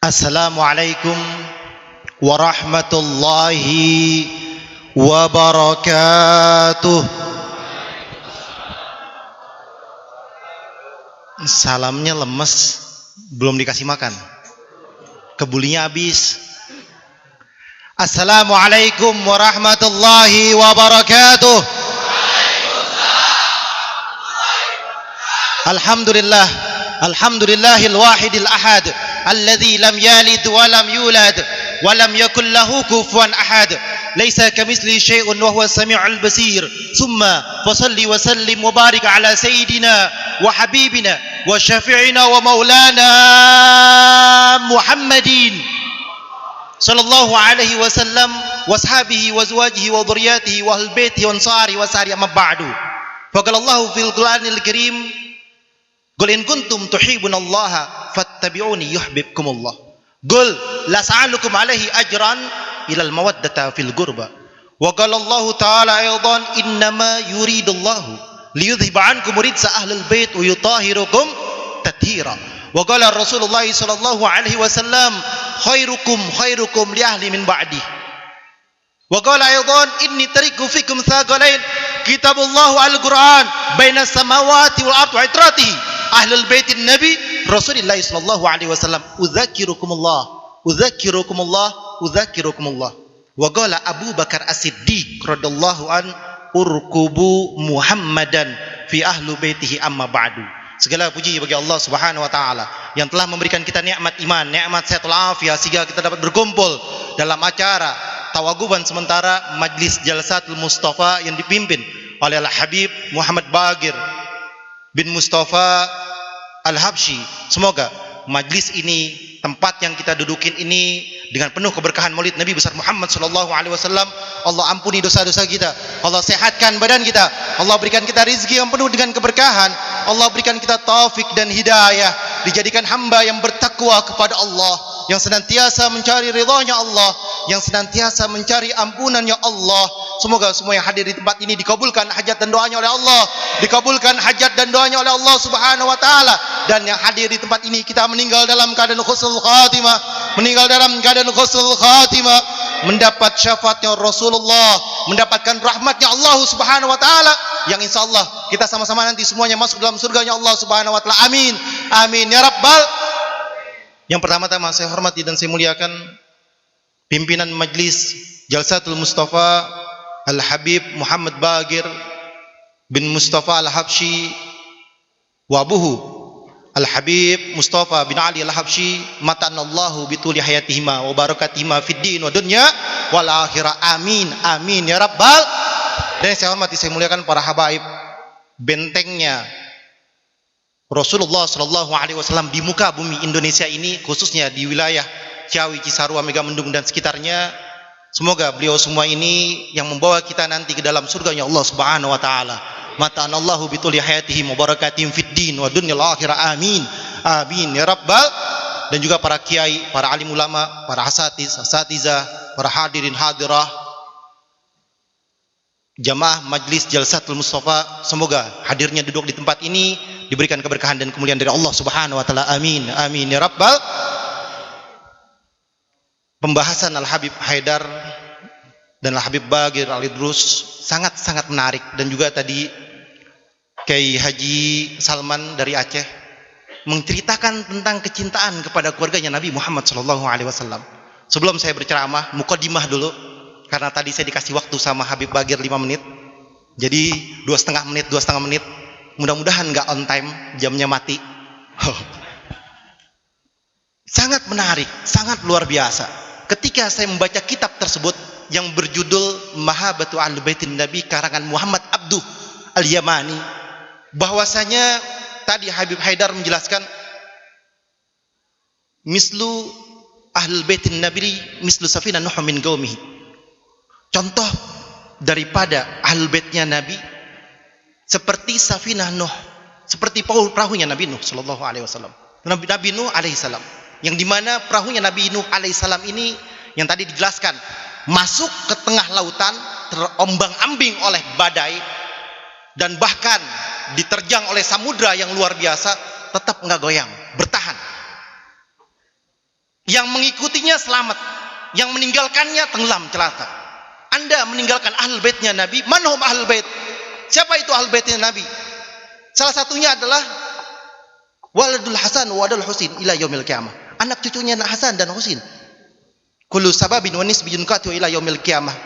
Assalamualaikum warahmatullahi wabarakatuh. Salamnya lemes, belum dikasih makan. Kebulinya habis. Assalamualaikum warahmatullahi wabarakatuh. Alhamdulillah, alhamdulillahil wahidil ahad, alladzi lam yalid wa lam yulad wa lam yakul lahu kufuwan ahad. Laisa kamitslihi syai'un wa huwas samiul basir. Tsumma fasalli wa sallim wa barik ala sayyidina wa habibina wa syafi'ina wa maulana Muhammadin sallallahu alaihi wasallam wa ashabihi wa azwajihi wa dhurriyyatihi wa ahli baitihi wa ansari wa sari amma ba'du. Faqala Allahu fil Qur'anil Karim, qul in kuntum tuhibbunallaha fattabi'uni yuhibbukumullah. Qul la sa'alukum alaihi ajran ilal mawaddata fil qurba. Wa qala Allah ta'ala aidan innama yuridullahu liyudhhiba 'ankum rijsa ahlil bait wa yutahhirukum tathira. Wa qala Rasulullah sallallahu alaihi wasallam khairukum li ahli min ba'di. Wa qala aidan inni tariku fikum thaqalain kitabullahu al-Qur'an baina samawati wal ardi wa itratihi ahlul baitin nabi Rasulullah sallallahu alaihi wasallam udzakirukumullah. Wa qala Abu Bakar As-Siddiq radhiyallahu an urkubu Muhammadan fi ahlu baitihi amma ba'du. Segala puji bagi Allah Subhanahu wa taala yang telah memberikan kita nikmat iman, nikmat sehatul afiat sehingga kita dapat berkumpul dalam acara tawaguban sementara Majlis Jalsatul Mustafa yang dipimpin oleh Al-Habib Muhammad Bagir bin Mustafa Al-Habsyi. Semoga majlis ini, tempat yang kita dudukin ini dengan penuh keberkahan Maulid Nabi besar Muhammad sallallahu alaihi wasallam, Allah ampuni dosa-dosa kita, Allah sehatkan badan kita, Allah berikan kita rezeki yang penuh dengan keberkahan, Allah berikan kita taufik dan hidayah, dijadikan hamba yang bertakwa kepada Allah, yang senantiasa mencari ridhanya Allah, yang senantiasa mencari ampunannya Allah. Semoga semua yang hadir di tempat ini dikabulkan hajat dan doanya oleh Allah, dikabulkan hajat dan doanya oleh Allah Subhanahu wa taala. Dan yang hadir di tempat ini kita meninggal dalam keadaan husnul khatimah, mendapat syafaatnya Rasulullah, mendapatkan rahmatnya Allah Subhanahu wa taala, yang insyaallah kita sama-sama nanti semuanya masuk dalam surganya Allah Subhanahu wa taala. Amin. Amin ya rabbal. Yang pertama-tama saya hormati dan saya muliakan pimpinan Majlis Jalsatul Mustafa Al-Habib Muhammad Bagir bin Mustafa Al-Habsyi wa abuhu Al-Habib Mustafa bin Ali Al-Habsyi matanallahu bituli hayatihima wa barakatihima fid din wa dunya wal akhirah. Amin. Amin ya rabbal. Dan saya hormati saya muliakan para habaib, bentengnya Rasulullah sallallahu alaihi wasallam di muka bumi Indonesia ini, khususnya di wilayah Ciawi, Cisarua, Megamendung dan sekitarnya. Semoga beliau semua ini yang membawa kita nanti ke dalam surganya Allah Subhanahu wa taala. Mata'anallahu bituli hayatihim wa barakatihim fid din wa dunyal akhirah. Amin. Amin ya rabbal. Dan juga para kiai, para alim ulama, para asatizah, para hadirin hadirah, jamaah Majlis Jalsatul Mustafa, semoga hadirnya duduk di tempat ini diberikan keberkahan dan kemuliaan dari Allah Subhanahu wa taala. Amin. Amin ya rabbal. Pembahasan Al-Habib Haidar dan Al-Habib Bagir Al-Idrus sangat-sangat menarik, dan juga tadi Kiai Haji Salman dari Aceh menceritakan tentang kecintaan kepada keluarganya Nabi Muhammad sallallahu alaihi wasallam. Sebelum saya berceramah, mukadimah dulu, karena tadi saya dikasih waktu sama Habib Bagir 5 menit. Jadi 2,5 menit. Mudah-mudahan nggak on time, jamnya mati. Sangat menarik, sangat luar biasa. Ketika saya membaca kitab tersebut yang berjudul Mahabbatu Ahlul Baitin Nabi karangan Muhammad Abduh Al-Yamani, bahwasanya tadi Habib Haidar menjelaskan mislu Ahlul Baitin Nabi mislu safina Nuh min qaumihi. Contoh daripada Ahlul Baitnya Nabi seperti safinah Nuh, seperti perahunya Nabi Nuh sallallahu alaihi wasallam. Nabi Nuh alaihi salam, yang dimana perahunya Nabi Nuh alaihissalam ini yang tadi dijelaskan masuk ke tengah lautan, terombang-ambing oleh badai, dan bahkan diterjang oleh samudra yang luar biasa, tetap enggak goyang, bertahan. Yang mengikutinya selamat, yang meninggalkannya tenggelam celaka. Anda meninggalkan ahlul baitnya Nabi. Manhum ahlul bait? Siapa itu ahlul baitnya Nabi? Salah satunya adalah waladul Hasan wa waladul Husain ila yaumil qiyamah. Anak cucunya Hasan dan Husain. Kullu sababin wa nisbi yunqatu ila yaumil qiyamah.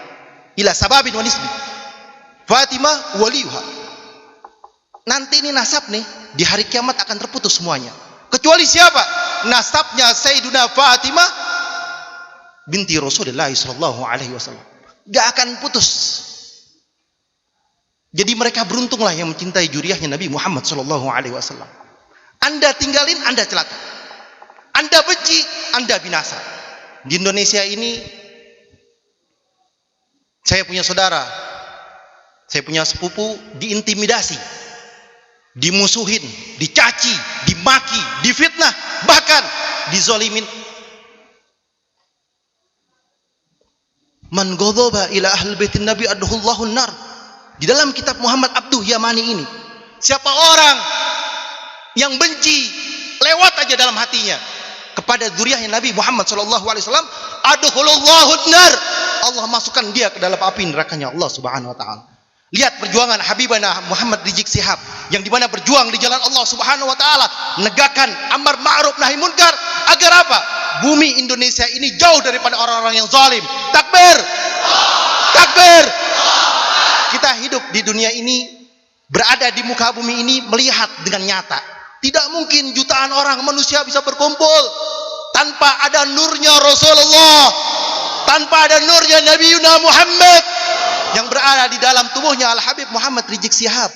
Ila sababin wa nisbi. Fatimah waliyuha. Nanti ini nasab nih di hari kiamat akan terputus semuanya. Kecuali siapa? Nasabnya Sayyiduna Fatimah binti Rasulullah sallallahu alaihi wasallam. Gak akan putus. Jadi mereka beruntunglah yang mencintai juriyahnya Nabi Muhammad sallallahu alaihi wasallam. Anda tinggalin, Anda celaka. Anda benci, Anda binasa. Di Indonesia ini saya punya saudara, saya punya sepupu diintimidasi, dimusuhin, dicaci, dimaki, difitnah, bahkan dizolimin. Man ghadaba ila ahli baitin Nabi adhullahu nar. Di dalam kitab Muhammad Abduh Yamani ini, siapa orang yang benci lewat aja dalam hatinya kepada zuriyahnya Nabi Muhammad sallallahu alaihi wasallam, adhulullahu nar. Allah masukkan dia ke dalam api nerakanya Allah Subhanahu wa taala. Lihat perjuangan Habibana Muhammad Rizik Shihab yang dimana berjuang di jalan Allah Subhanahu wa taala, menegakkan amar ma'ruf nahi munkar agar apa? Bumi Indonesia ini jauh daripada orang-orang yang zalim. Takbir. Takbir. Kita hidup di dunia ini, berada di muka bumi ini, melihat dengan nyata. Tidak mungkin jutaan orang manusia bisa berkumpul tanpa ada nurnya Rasulullah, tanpa ada nurnya Nabi Muhammad yang berada di dalam tubuhnya Al-Habib Muhammad Rizik Shihab.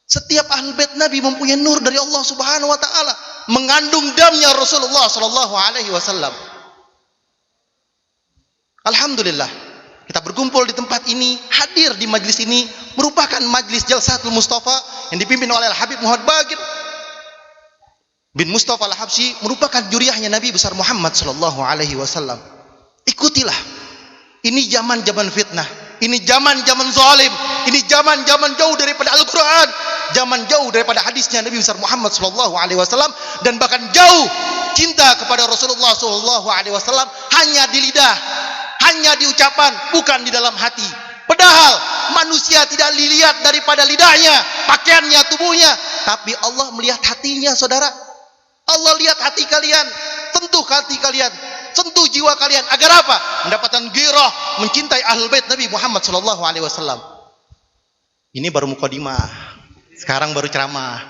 Setiap ahlul bait Nabi mempunyai nur dari Allah Subhanahu wa taala, mengandung damnya Rasulullah sallallahu alaihi wasallam. Alhamdulillah, kita berkumpul di tempat ini, hadir di majlis ini merupakan majlis Jalsatul Mustafa yang dipimpin oleh Al-Habib Muhammad Baqir bin Mustafa Al-Habsyi, merupakan juriyahnya Nabi besar Muhammad sallallahu alaihi wasallam. Ikutilah. Ini zaman-zaman fitnah, ini zaman-zaman zalim, ini zaman-zaman jauh daripada Al-Qur'an, zaman jauh daripada hadisnya Nabi besar Muhammad sallallahu alaihi wasallam, dan bahkan jauh cinta kepada Rasulullah sallallahu alaihi wasallam hanya di lidah, hanya di ucapan, bukan di dalam hati. Padahal manusia tidak dilihat daripada lidahnya, pakaiannya, tubuhnya, tapi Allah melihat hatinya, saudara. Allah lihat hati kalian, sentuh hati kalian, sentuh jiwa kalian, agar apa? Mendapatkan ghirah, mencintai ahlul bait Nabi Muhammad sallallahu alaihi wasallam. Ini baru mukadimah. Sekarang baru ceramah.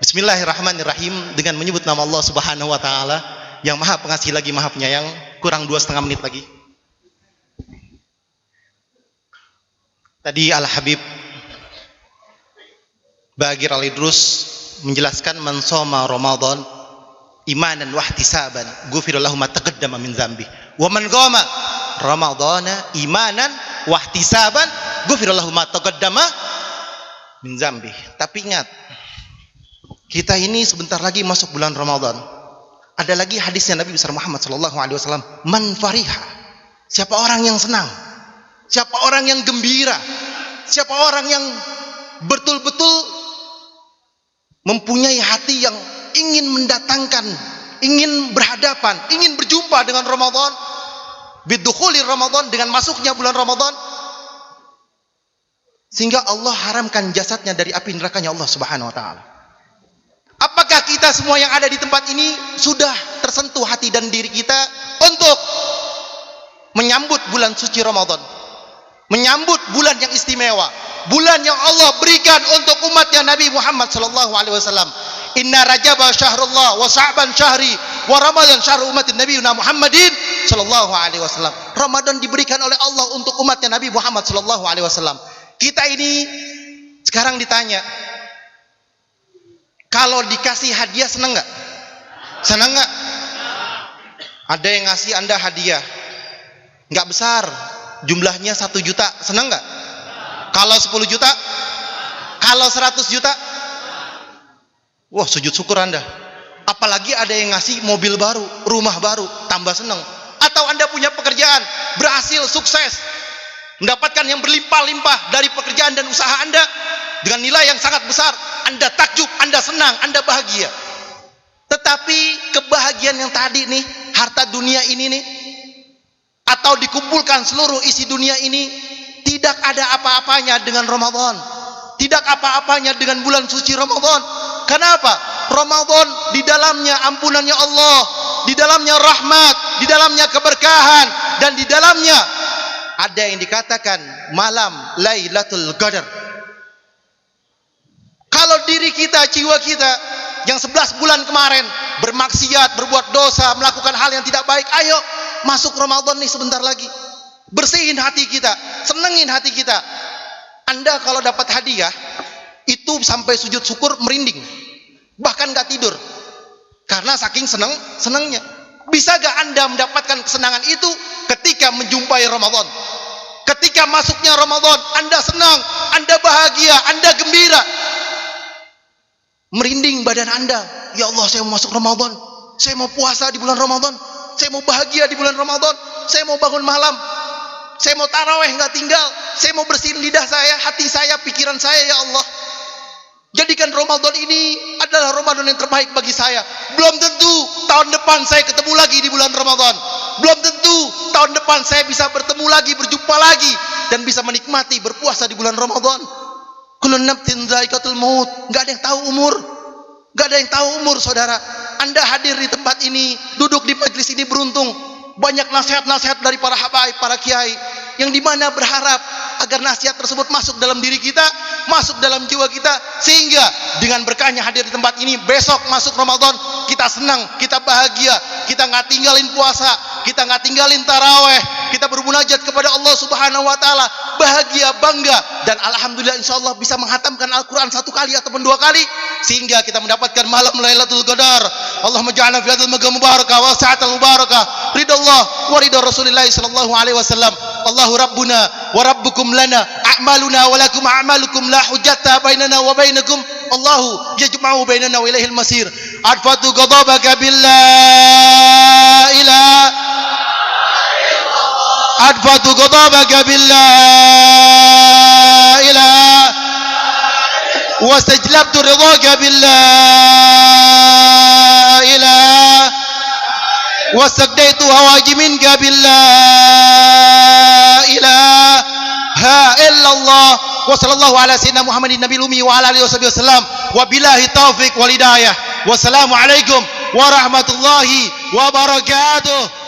Bismillahirrahmanirrahim, dengan menyebut nama Allah Subhanahu wa taala yang Maha Pengasih lagi Maha Penyayang. Kurang 2,5 menit lagi. Tadi Al-Habib Baqir Al-Idrus menjelaskan man shoma Ramadan imanan wa ihtisaban ghufira lahu ma taqaddama min dzambi wa man qama ramadhana imanan wa ihtisaban ghufira lahu ma taqaddama min dzambi. Tapi ingat, kita ini sebentar lagi masuk bulan Ramadan. Ada lagi hadisnya Nabi besar Muhammad sallallahu alaihi wasallam, man fariha, siapa orang yang senang, siapa orang yang gembira, siapa orang yang betul-betul mempunyai hati yang ingin mendatangkan, ingin berhadapan, ingin berjumpa dengan Ramadan, bidukhulir Ramadan, dengan masuknya bulan Ramadan, sehingga Allah haramkan jasadnya dari api nerakanya Allah Subhanahu wa taala. Apakah kita semua yang ada di tempat ini sudah tersentuh hati dan diri kita untuk menyambut bulan suci Ramadan, menyambut bulan yang istimewa, bulan yang Allah berikan untuk umatnya Nabi Muhammad sallallahu alaihi wasallam? Inna Rajaba syahrullah wa Sya'ban syahri wa Ramadan syahru umatin Nabi Muhammadin sallallahu alaihi wasallam. Ramadan diberikan oleh Allah untuk umatnya Nabi Muhammad sallallahu alaihi wasallam. Kita ini sekarang ditanya, kalau dikasih hadiah senang enggak? Senang enggak? Ada yang ngasih Anda hadiah enggak besar, jumlahnya 1 juta, senang enggak? Kalau 10 juta? Kalau 100 juta? Wah, sujud syukur Anda. Apalagi ada yang ngasih mobil baru, rumah baru, tambah senang. Atau Anda punya pekerjaan, berhasil, sukses, mendapatkan yang berlimpah-limpah dari pekerjaan dan usaha Anda dengan nilai yang sangat besar, Anda takjub, Anda senang, Anda bahagia. Tetapi kebahagiaan yang tadi nih harta dunia ini nih, atau dikumpulkan seluruh isi dunia ini, tidak ada apa-apanya dengan Ramadan. Tidak apa-apanya dengan bulan suci Ramadan. Kenapa? Ramadan di dalamnya ampunannya Allah, di dalamnya rahmat, di dalamnya keberkahan, dan di dalamnya ada yang dikatakan malam Lailatul Qadar. Kalau diri kita, jiwa kita yang 11 bulan kemarin bermaksiat, berbuat dosa, melakukan hal yang tidak baik, ayo masuk Ramadan nih sebentar lagi. Bersihin hati kita, senengin hati kita. Anda kalau dapat hadiah itu sampai sujud syukur merinding, bahkan gak tidur karena saking senengnya. Bisa gak Anda mendapatkan kesenangan itu ketika menjumpai Ramadan? Ketika masuknya Ramadan, Anda senang, Anda bahagia, Anda gembira, merinding badan Anda. Ya Allah, saya mau masuk Ramadan, saya mau puasa di bulan Ramadan, saya mau bahagia di bulan Ramadan, saya mau bangun malam, saya mau taraweh nggak tinggal, saya mau bersihin lidah saya, hati saya, pikiran saya. Ya Allah, jadikan Ramadan ini adalah Ramadan yang terbaik bagi saya. Belum tentu tahun depan saya ketemu lagi di bulan Ramadan. Belum tentu tahun depan saya bisa bertemu lagi, berjumpa lagi, dan bisa menikmati berpuasa di bulan Ramadan. Kullu nafsin dha'iqatul maut. Nggak ada yang tahu umur. Nggak ada yang tahu umur, saudara. Anda hadir di tempat ini, duduk di majelis ini beruntung. Banyak nasihat-nasihat dari para habaib, para kiai, yang dimana berharap agar nasihat tersebut masuk dalam diri kita, masuk dalam jiwa kita, sehingga dengan berkahnya hadir di tempat ini, besok masuk Ramadan, kita senang, kita bahagia, kita nggak tinggalin puasa, kita nggak tinggalin taraweh, kita bermunajat kepada Allah Subhanahu Wa Taala, bahagia, bangga, dan alhamdulillah insya Allah bisa menghatamkan Al-Quran 1 kali ataupun 2 kali, sehingga kita mendapatkan malam Lailatul Qadar. Allahumma ja'alna fi hadzal magam mubarakah wa sa'atal mubarakah, ridallah wa ridha Rasulillah sallallahu alaihi wasallam. Allahu rabbuna wa rabbukum lana a'maluna wa lakum a'malukum la hujjata bainana wa bainakum. Allahu yajma'u bainana wa ilaihil masir. Adfatu ghadabaka billah ilaha adfatu ghadabaka billah ilaha wastajlabtu ridhaka billah ilaha wasaqdaitu hawaji minka billah ilaha illallah wa sallallahu ala sayyidina Muhammadin nabiyil ummi wa ala alihi wasallam wa billahi taufiq wal hidayah. Wassalamu alaikum warahmatullahi wabarakatuh.